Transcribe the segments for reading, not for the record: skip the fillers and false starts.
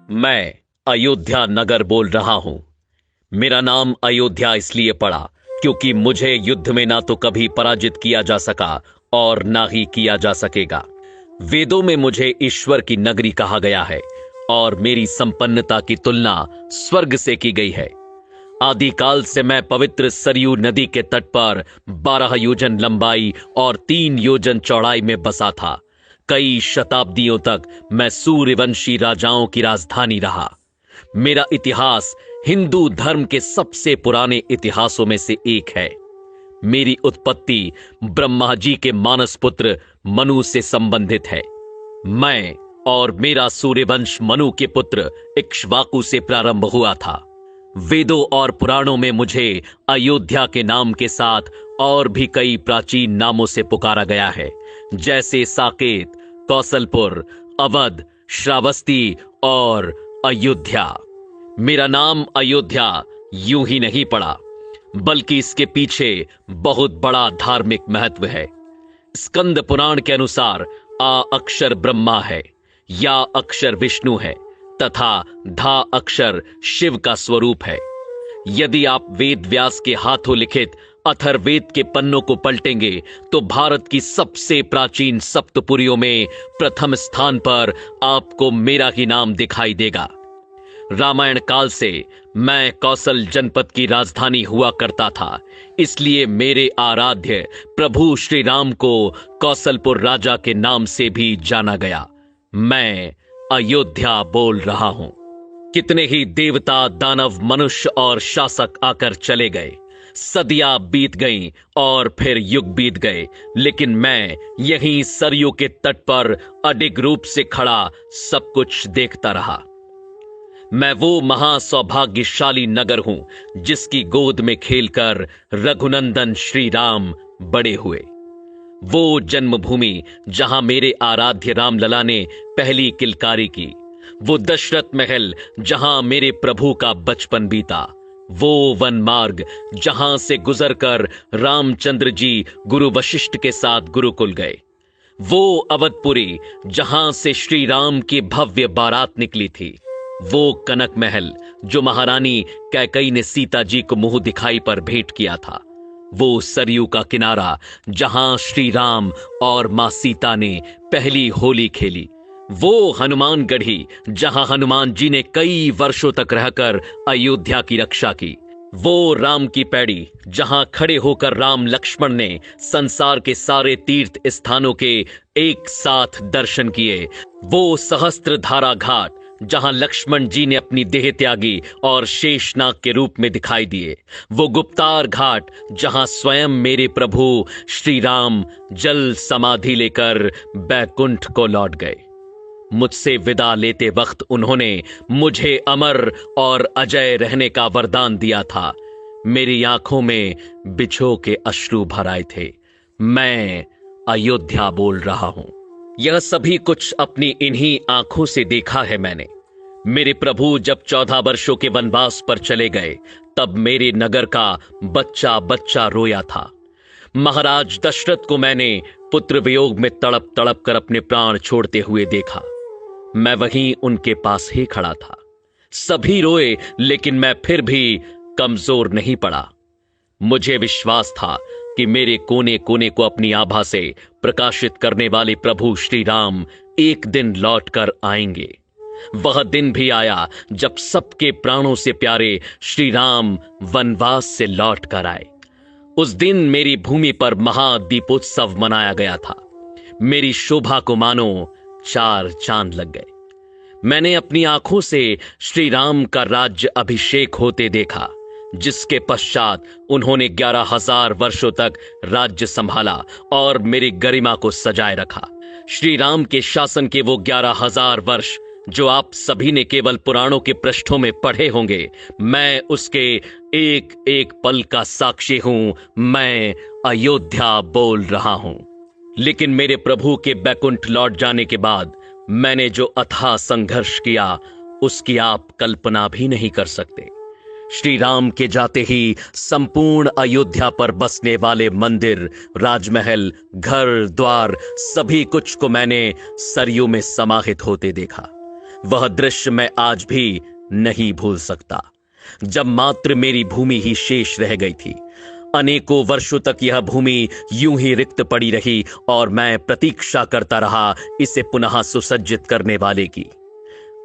मैं अयोध्या नगर बोल रहा हूं। मेरा नाम अयोध्या इसलिए पड़ा क्योंकि मुझे युद्ध में ना तो कभी पराजित किया जा सका और ना ही किया जा सकेगा। वेदों में मुझे ईश्वर की नगरी कहा गया है और मेरी संपन्नता की तुलना स्वर्ग से की गई है। आदिकाल से मैं पवित्र सरयू नदी के तट पर 12 योजन लंबाई और 3 योजन चौड़ाई में बसा था। कई शताब्दियों तक मैं सूर्यवंशी राजाओं की राजधानी रहा। मेरा इतिहास हिंदू धर्म के सबसे पुराने इतिहासों में से एक है। मेरी उत्पत्ति ब्रह्मा जी के मानस पुत्र मनु से संबंधित है। मैं और मेरा सूर्यवंश मनु के पुत्र इक्ष्वाकु से प्रारंभ हुआ था। वेदों और पुराणों में मुझे अयोध्या के नाम के साथ और भी कई प्राचीन नामों से पुकारा गया है, जैसे साकेत, कौशलपुर, अवध, श्रावस्ती और अयोध्या। मेरा नाम अयोध्या यूं ही नहीं पड़ा, बल्कि इसके पीछे बहुत बड़ा धार्मिक महत्व है। स्कंद पुराण के अनुसार आ अक्षर ब्रह्मा है, या अक्षर विष्णु है तथा धा अक्षर शिव का स्वरूप है। यदि आप वेद व्यास के हाथों लिखित अथर्ववेद के पन्नों को पलटेंगे तो भारत की सबसे प्राचीन सप्तपुरियों में प्रथम स्थान पर आपको मेरा ही नाम दिखाई देगा। रामायण काल से मैं कौशल जनपद की राजधानी हुआ करता था, इसलिए मेरे आराध्य प्रभु श्री राम को कौशलपुर राजा के नाम से भी जाना गया। मैं अयोध्या बोल रहा हूं। कितने ही देवता, दानव, मनुष्य और शासक आकर चले गए, सदियां बीत गईं और फिर युग बीत गए, लेकिन मैं यहीं सरयू के तट पर अडिग रूप से खड़ा सब कुछ देखता रहा। मैं वो महासौभाग्यशाली नगर हूं जिसकी गोद में खेलकर रघुनंदन श्री राम बड़े हुए। वो जन्मभूमि जहां मेरे आराध्य रामलला ने पहली किलकारी की। वो दशरथ महल जहां मेरे प्रभु का बचपन बीता। वो वन मार्ग जहां से गुजरकर रामचंद्र जी गुरु वशिष्ठ के साथ गुरुकुल गए। वो अवधपुरी जहां से श्री राम की भव्य बारात निकली थी। वो कनक महल जो महारानी कैकई ने सीता जी को मुंह दिखाई पर भेंट किया था। वो सरयू का किनारा जहां श्री राम और मां सीता ने पहली होली खेली। वो हनुमान गढ़ी जहां हनुमान जी ने कई वर्षों तक रहकर अयोध्या की रक्षा की। वो राम की पैड़ी जहां खड़े होकर राम लक्ष्मण ने संसार के सारे तीर्थ स्थानों के एक साथ दर्शन किए। वो सहस्त्रधारा घाट जहां लक्ष्मण जी ने अपनी देह त्यागी और शेषनाग के रूप में दिखाई दिए। वो गुप्तार घाट जहां स्वयं मेरे प्रभु श्री राम जल समाधि लेकर बैकुंठ को लौट गए। मुझसे विदा लेते वक्त उन्होंने मुझे अमर और अजय रहने का वरदान दिया था। मेरी आंखों में बिछो के अश्रु भर आए थे। मैं अयोध्या बोल रहा हूं। यह सभी कुछ अपनी इन्हीं आंखों से देखा है मैंने। मेरे प्रभु जब 14 वर्षों के वनवास पर चले गए तब मेरे नगर का बच्चा बच्चा रोया था। महाराज दशरथ को मैंने पुत्र वियोग में तड़प तड़प कर अपने प्राण छोड़ते हुए देखा। मैं वहीं उनके पास ही खड़ा था। सभी रोए, लेकिन मैं फिर भी कमजोर नहीं पड़ा। मुझे विश्वास था कि मेरे कोने कोने को अपनी आभा से प्रकाशित करने वाले प्रभु श्री राम एक दिन लौट कर आएंगे। वह दिन भी आया जब सबके प्राणों से प्यारे श्री राम वनवास से लौट कर आए। उस दिन मेरी भूमि पर महादीपोत्सव मनाया गया था। मेरी शोभा को मानो 4 चांद लग गए। मैंने अपनी आंखों से श्री राम का राज्य अभिषेक होते देखा, जिसके पश्चात उन्होंने 11,000 वर्षों तक राज्य संभाला और मेरी गरिमा को सजाए रखा। श्री राम के शासन के वो 11,000 वर्ष जो आप सभी ने केवल पुराणों के पृष्ठों में पढ़े होंगे, मैं उसके एक एक पल का साक्षी हूं। मैं अयोध्या बोल रहा हूं। लेकिन मेरे प्रभु के बैकुंठ लौट जाने के बाद मैंने जो अथाह संघर्ष किया उसकी आप कल्पना भी नहीं कर सकते। श्री राम के जाते ही संपूर्ण अयोध्या पर बसने वाले मंदिर, राजमहल, घर द्वार सभी कुछ को मैंने सरयू में समाहित होते देखा। वह दृश्य मैं आज भी नहीं भूल सकता, जब मात्र मेरी भूमि ही शेष रह गई थी। अनेकों वर्षों तक यह भूमि यूं ही रिक्त पड़ी रही और मैं प्रतीक्षा करता रहा इसे पुनः सुसज्जित करने वाले की।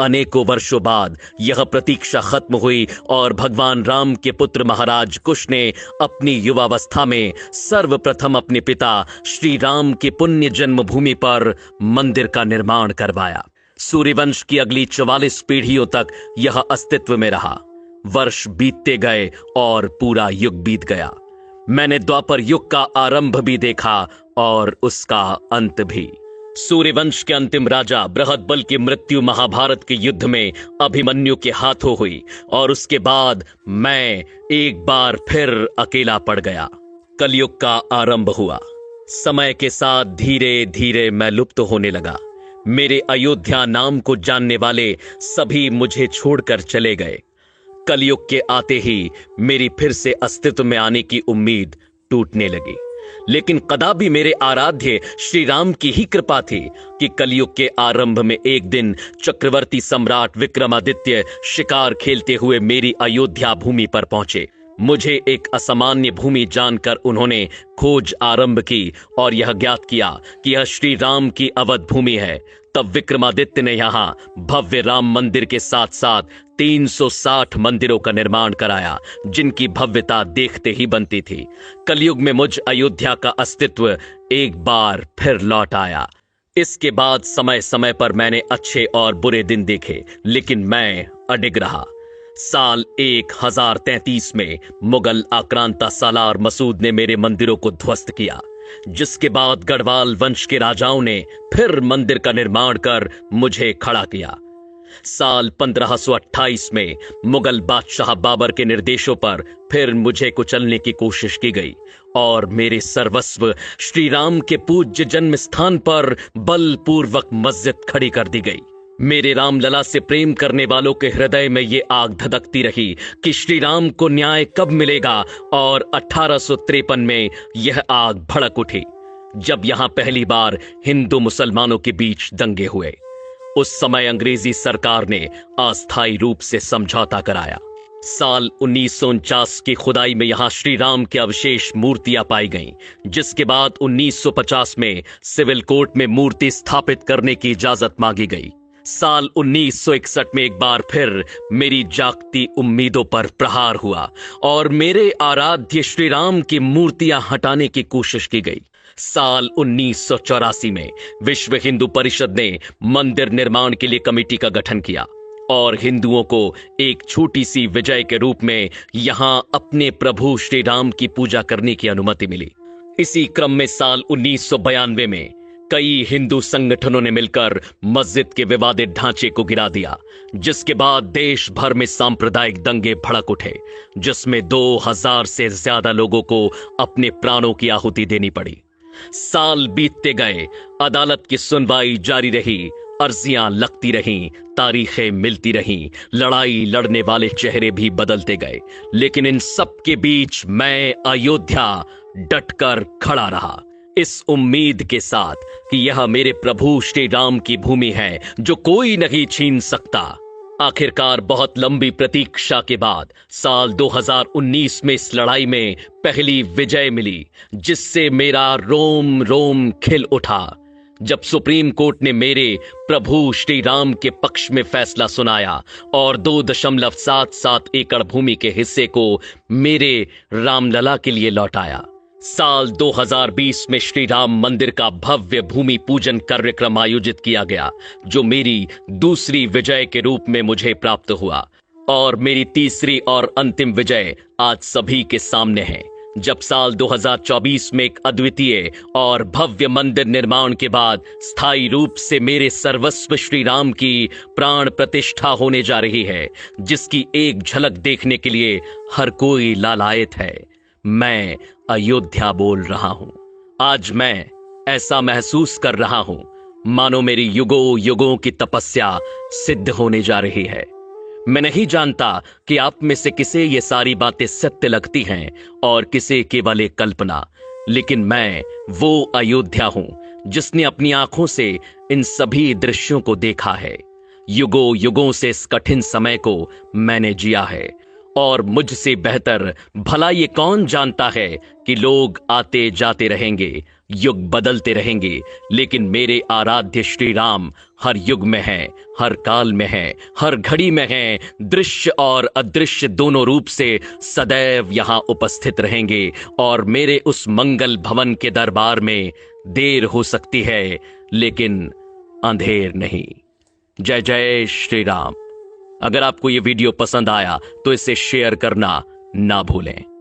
अनेकों वर्षों बाद यह प्रतीक्षा खत्म हुई और भगवान राम के पुत्र महाराज कुश ने अपनी युवावस्था में सर्वप्रथम अपने पिता श्री राम की पुण्य जन्मभूमि पर मंदिर का निर्माण करवाया। सूर्यवंश की अगली 44 पीढ़ियों तक यह अस्तित्व में रहा। वर्ष बीतते गए और पूरा युग बीत गया। मैंने द्वापर युग का आरंभ भी देखा और उसका अंत भी। सूर्यवंश के अंतिम राजा बृहदबल की मृत्यु महाभारत के युद्ध में अभिमन्यु के हाथों हुई और उसके बाद मैं एक बार फिर अकेला पड़ गया। कलयुग का आरंभ हुआ। समय के साथ धीरे धीरे मैं लुप्त होने लगा। मेरे अयोध्या नाम को जानने वाले सभी मुझे छोड़कर चले गए। कलयुग के आते ही मेरी फिर से अस्तित्व में आने की उम्मीद टूटने लगी। लेकिन कदापि मेरे आराध्य श्री राम की ही कृपा थी कि कलयुग के आरंभ में एक दिन चक्रवर्ती सम्राट विक्रमादित्य शिकार खेलते हुए मेरी अयोध्या भूमि पर पहुंचे। मुझे एक असामान्य भूमि जानकर उन्होंने खोज आरंभ की और यह ज्ञात किया कि यह श्री राम की अवध भूमि है। तब विक्रमादित्य ने यहां भव्य राम मंदिर के साथ साथ 360 मंदिरों का निर्माण कराया, जिनकी भव्यता देखते ही बनती थी। कलयुग में मुझ अयोध्या का अस्तित्व एक बार फिर लौट आया। इसके बाद समय समय पर मैंने अच्छे और बुरे दिन देखे, लेकिन मैं अडिग रहा। साल 1033 में मुगल आक्रांता सालार मसूद ने मेरे मंदिरों को ध्वस्त किया, जिसके बाद गढ़वाल वंश के राजाओं ने फिर मंदिर का निर्माण कर मुझे खड़ा किया। साल 1528 में मुगल बादशाह बाबर के निर्देशों पर फिर मुझे कुचलने की कोशिश की गई और मेरे सर्वस्व श्री राम के पूज्य जन्म स्थान पर बलपूर्वक मस्जिद खड़ी कर दी गई। मेरे रामलला से प्रेम करने वालों के हृदय में ये आग धधकती रही कि श्री राम को न्याय कब मिलेगा, और 1853 में यह आग भड़क उठी जब यहां पहली बार हिंदू मुसलमानों के बीच दंगे हुए। उस समय अंग्रेजी सरकार ने अस्थायी रूप से समझौता कराया। साल 1949 की खुदाई में यहां श्री राम के अवशेष मूर्तियां पाई गईं, जिसके बाद 1950 में सिविल कोर्ट में मूर्ति स्थापित करने की इजाजत मांगी गई। साल 1961 में एक बार फिर मेरी जागती उम्मीदों पर प्रहार हुआ और मेरे आराध्य श्री राम की मूर्तियां हटाने की कोशिश की गई। साल 1984 में विश्व हिंदू परिषद ने मंदिर निर्माण के लिए कमेटी का गठन किया और हिंदुओं को एक छोटी सी विजय के रूप में यहां अपने प्रभु श्री राम की पूजा करने की अनुमति मिली। इसी क्रम में साल 1992 में कई हिंदू संगठनों ने मिलकर मस्जिद के विवादित ढांचे को गिरा दिया, जिसके बाद देश भर में सांप्रदायिक दंगे भड़क उठे, जिसमें 2000 से ज्यादा लोगों को अपने प्राणों की आहुति देनी पड़ी। साल बीतते गए, अदालत की सुनवाई जारी रही, अर्जियां लगती रहीं, तारीखें मिलती रहीं, लड़ाई लड़ने वाले चेहरे भी बदलते गए, लेकिन इन सब के बीच मैं अयोध्या डटकर खड़ा रहा, इस उम्मीद के साथ कि यह मेरे प्रभु श्री राम की भूमि है जो कोई नहीं छीन सकता। आखिरकार बहुत लंबी प्रतीक्षा के बाद साल 2019 में इस लड़ाई में पहली विजय मिली, जिससे मेरा रोम रोम खिल उठा जब सुप्रीम कोर्ट ने मेरे प्रभु श्री राम के पक्ष में फैसला सुनाया और 2.77 एकड़ भूमि के हिस्से को मेरे रामलला के लिए लौटाया। साल 2020 में श्री राम मंदिर का भव्य भूमि पूजन कार्यक्रम आयोजित किया गया, जो मेरी दूसरी विजय के रूप में मुझे प्राप्त हुआ, और मेरी तीसरी और अंतिम विजय आज सभी के सामने है, जब साल 2024 में एक अद्वितीय और भव्य मंदिर निर्माण के बाद स्थायी रूप से मेरे सर्वस्व श्री राम की प्राण प्रतिष्ठा होने जा रही है, जिसकी एक झलक देखने के लिए हर कोई लालायत है। मैं अयोध्या बोल रहा हूं। आज मैं ऐसा महसूस कर रहा हूं मानो मेरी युगों युगों की तपस्या सिद्ध होने जा रही है। मैं नहीं जानता कि आप में से किसे ये सारी बातें सत्य लगती हैं और किसे केवल एक कल्पना, लेकिन मैं वो अयोध्या हूं जिसने अपनी आंखों से इन सभी दृश्यों को देखा है। युगों युगों से इस कठिन समय को मैंने जिया है, और मुझसे बेहतर भला ये कौन जानता है कि लोग आते जाते रहेंगे, युग बदलते रहेंगे, लेकिन मेरे आराध्य श्री राम हर युग में है, हर काल में है, हर घड़ी में है, दृश्य और अदृश्य दोनों रूप से सदैव यहां उपस्थित रहेंगे। और मेरे उस मंगल भवन के दरबार में देर हो सकती है, लेकिन अंधेर नहीं। जय जय श्री राम। अगर आपको यह वीडियो पसंद आया तो इसे शेयर करना ना भूलें।